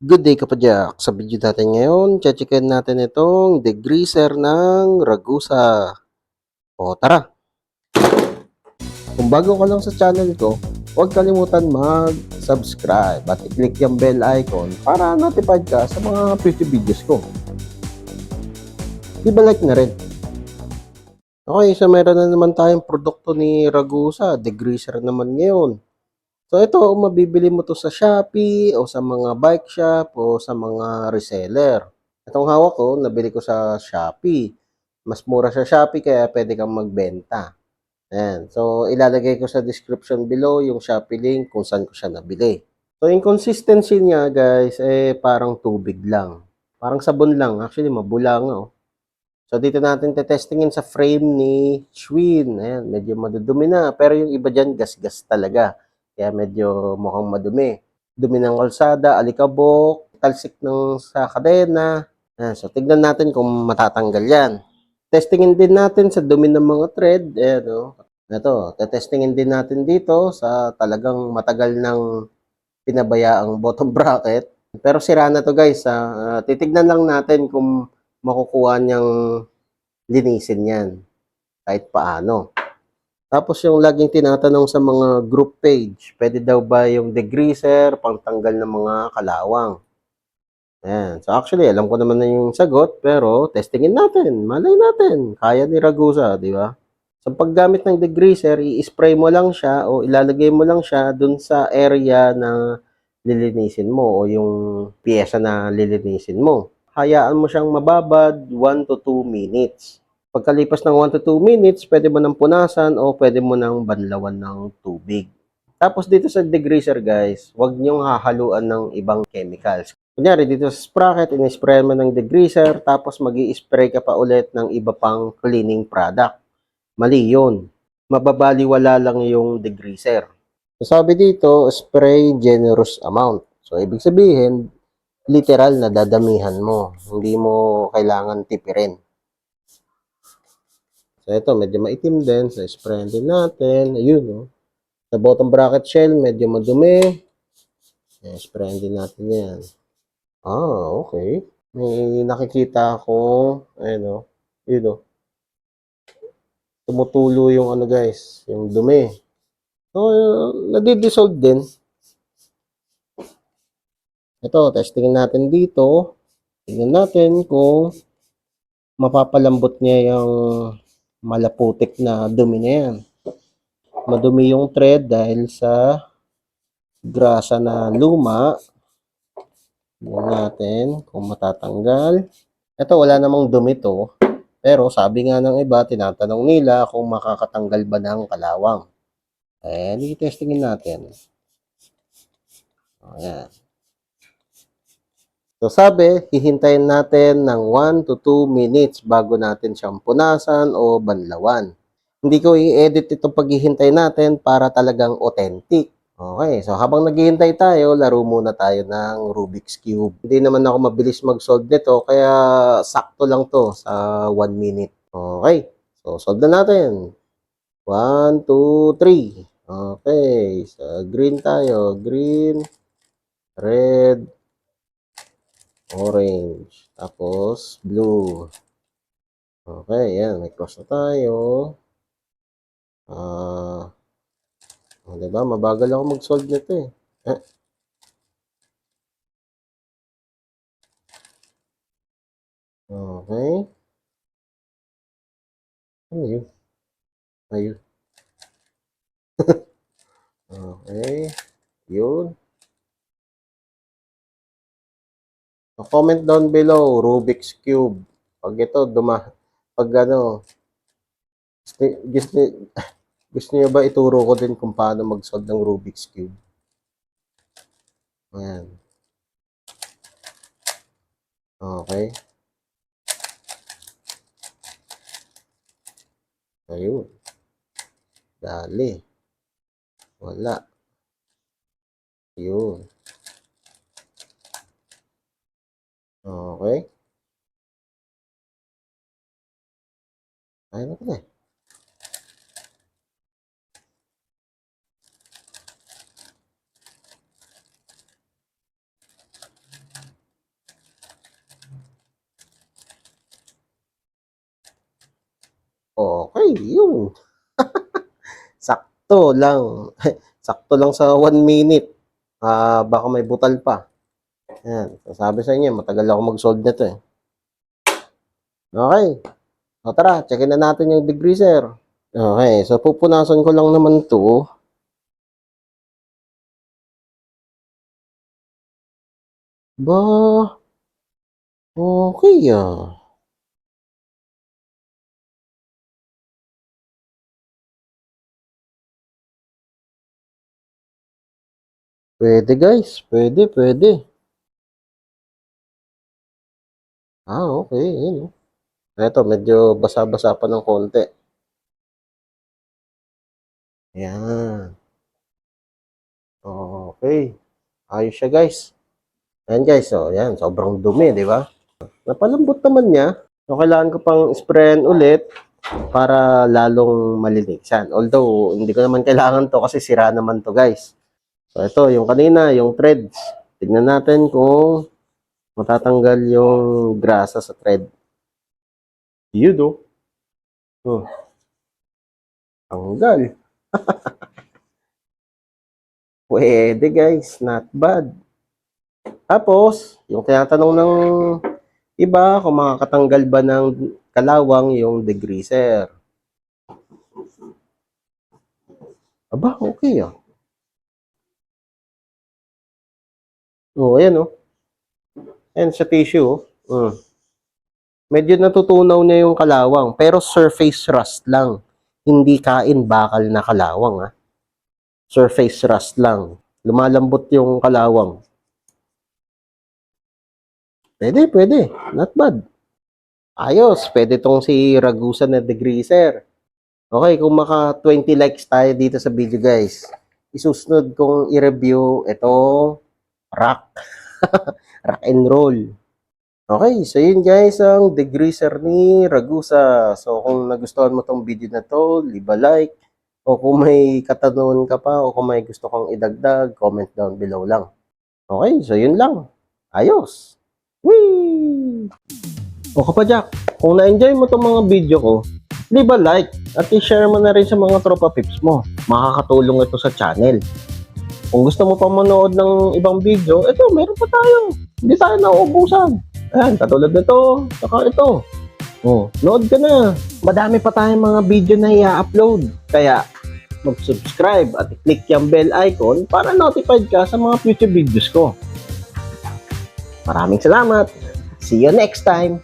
Good day kapadyak! Sa video natin ngayon, checkin natin itong degreaser ng Ragusa. O tara! Kung bago ka lang sa channel ko, huwag kalimutan mag-subscribe at i-click yung bell icon para notified ka sa mga future videos ko. Di ba like na rin? Okay, so meron na naman tayong produkto ni Ragusa, degreaser naman ngayon. So ito, mabibili mo to sa Shopee o sa mga bike shop o sa mga reseller. Itong hawak ko, nabili ko sa Shopee. Mas mura sa Shopee kaya pwede kang magbenta. Ayan. So ilalagay ko sa description below yung Shopee link kung saan ko siya nabili. So yung consistency niya guys, parang tubig lang. Parang sabon lang. Actually, mabula nga oh. So dito natin tetestingin sa frame ni Schwinn. Ayan, medyo madudumi na. Pero yung iba dyan, gas-gas talaga. Kaya medyo mukhang madumi. Dumi ng kalsada, alikabok, talsik ng sa kadena. Ayan, so tignan natin kung matatanggal yan. Testingin din natin sa dumi ng mga thread. Ayan o. Ito, tetestingin din natin dito sa talagang matagal ng pinabayaang bottom bracket. Pero sira na to guys. Titignan lang natin kung makukuha niyang linisin yan kahit paano. Tapos yung laging tinatanong sa mga group page, pwede daw ba yung degreaser pangtanggal ng mga kalawang? Ayan. So actually, alam ko naman na yung sagot, pero testingin natin. Malay natin. Kaya ni Ragusa, di ba? Sa paggamit ng degreaser, i-spray mo lang siya o ilalagay mo lang siya dun sa area na lilinisin mo o yung piyesa na lilinisin mo. Hayaan mo siyang mababad 1 to 2 minutes. Pagkalipas ng 1 to 2 minutes, pwede mo nang punasan o pwede mo nang banlawan ng tubig. Tapos dito sa degreaser guys, huwag niyong hahaluan ng ibang chemicals. Kunyari dito sa sprocket, in-spray mo ng degreaser, tapos mag-i-spray ka pa ulit ng iba pang cleaning product. Mali yun. Mababaliwala lang yung degreaser. So, sabi dito, spray generous amount. So, ibig sabihin, literal na dadamihan mo. Hindi mo kailangan tipirin. So, ito, medyo maitim din. So, spray din natin. Ayun, no? Sa bottom bracket shell, medyo madumi. Spray din natin yan. Okay. May nakikita akong, ayun, no? Yun, no? Tumutulo yung ano guys, yung dumi. So, nadidissolve din. Ito, testingin natin dito. Tingnan natin kung mapapalambot niya yung malaputik na dumi na yan. Madumi yung thread dahil sa grasa na luma. Tingnan natin kung matatanggal. Ito, wala namang dumi to. Pero sabi nga ng iba, tinatanong nila kung makakatanggal ba ng kalawang. I-testingin natin. Ayan. So sabi, hihintayin natin ng 1 to 2 minutes bago natin siyang punasan o banlawan. Hindi ko i-edit itong paghihintay natin para talagang authentic. Okay, so habang naghihintay tayo, laro muna tayo ng Rubik's Cube. Hindi naman ako mabilis mag-solve nito, kaya sakto lang to sa 1 minute. Okay, so solve na natin. 1, 2, 3. Okay, so green tayo. Green, red, orange, tapos blue. Okay, yan. May cross na tayo. Diba? Mabagal ako mag-solve nito eh. Okay. Ano yun? Ayun. Okay. Yun. So, comment down below, Rubik's Cube. Pag ito, pag ano, gusto, gusto, gusto niyo ba ituro ko din kung paano mag-solve ng Rubik's Cube? Ayan. Okay. Ayun. Dali. Wala. Yun. Okay. Ayun na. Okay, yun. Sakto lang. Sakto lang sa 1 minute. Baka may butal pa. Yan. Sabi sa inyo, matagal ako mag-solve nito eh. Okay. O tara, checkin na natin yung degreaser. Okay, so pupunasan ko lang naman to. Ba, okay ah. Pwede guys, pwede. Okay, yun. Ito, medyo basa-basa pa ng konti. Yan. Okay. Ayos siya guys. Ayan guys, so yan, sobrang dumi, di ba? Napalambot naman niya. So, kailangan ko pang sprayan ulit para lalong maliliksan. Although, hindi ko naman kailangan to kasi sira naman to guys. So, ito, yung kanina, yung threads. Tignan natin kung matatanggal yung grasa sa thread. Yun, oh. Tanggal. Pwede guys, not bad. Tapos, yung tinatanong ng iba kung makakatanggal ba ng kalawang yung degreaser. Aba, okay ah. Ayan oh. Ayan sa tissue oh. Medyo natutunaw niya yung kalawang, pero surface rust lang. Hindi kain bakal na kalawang ah. Surface rust lang. Lumalambot yung kalawang. Pwede. Not bad. Ayos, pwede tong si Ragusa na degreaser. Okay, kung maka 20 likes tayo dito sa video guys, isusunod kong i-review itong rock. Rock and roll. Okay, so yun guys ang degreaser ni Ragusa. So kung nagustuhan mo tong video na to, leave a like. O kung may katanungan ka pa o kung may gusto kang idagdag, comment down below lang. Okay, so yun lang. Ayos. Whee! O kapadyak, kung na-enjoy mo tong mga video ko, leave a like at i-share mo na rin sa mga tropa pips mo. Makakatulong ito sa channel. Kung gusto mo pa manood ng ibang video, ito, meron pa tayo. Hindi tayo nauubusan. Ayan, katulad nito, saka ito. Nood ka na. Madami pa tayong mga video na i-upload. Kaya, mag-subscribe at i-click yung bell icon para notified ka sa mga future videos ko. Maraming salamat. See you next time.